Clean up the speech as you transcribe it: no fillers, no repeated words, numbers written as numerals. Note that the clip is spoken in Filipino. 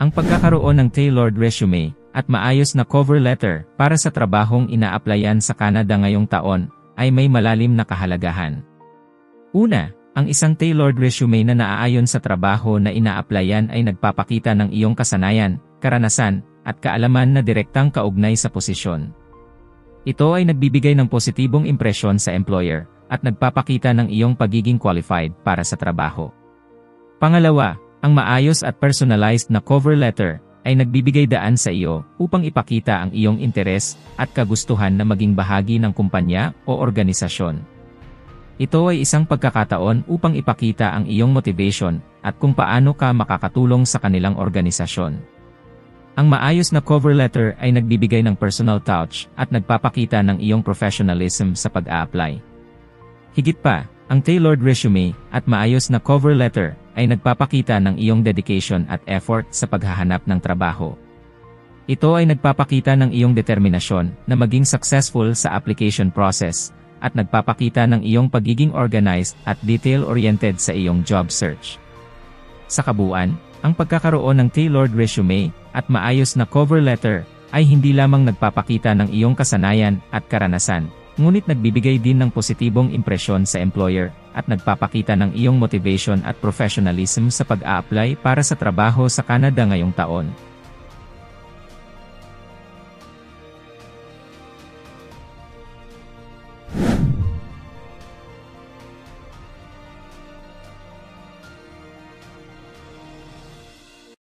Ang pagkakaroon ng tailored resume at maayos na cover letter para sa trabahong ina-applyan sa Canada ngayong taon ay may malalim na kahalagahan. Una, ang isang tailored resume na naaayon sa trabaho na ina-applyan ay nagpapakita ng iyong kasanayan, karanasan, at kaalaman na direktang kaugnay sa posisyon. Ito ay nagbibigay ng positibong impresyon sa employer at nagpapakita ng iyong pagiging qualified para sa trabaho. Pangalawa, ang maayos at personalized na cover letter ay nagbibigay daan sa iyo upang ipakita ang iyong interes at kagustuhan na maging bahagi ng kumpanya o organisasyon. Ito ay isang pagkakataon upang ipakita ang iyong motivation at kung paano ka makakatulong sa kanilang organisasyon. Ang maayos na cover letter ay nagbibigay ng personal touch at nagpapakita ng iyong professionalism sa pag-a-apply. Higit pa, ang tailored resume at maayos na cover letter ay nagpapakita ng iyong dedication at effort sa paghahanap ng trabaho. Ito ay nagpapakita ng iyong determinasyon na maging successful sa application process at nagpapakita ng iyong pagiging organized at detail-oriented sa iyong job search. Sa kabuuan, ang pagkakaroon ng tailored resume at maayos na cover letter ay hindi lamang nagpapakita ng iyong kasanayan at karanasan, ngunit nagbibigay din ng positibong impresyon sa employer at nagpapakita ng iyong motivation at professionalism sa pag-a-apply para sa trabaho sa Canada ngayong taon.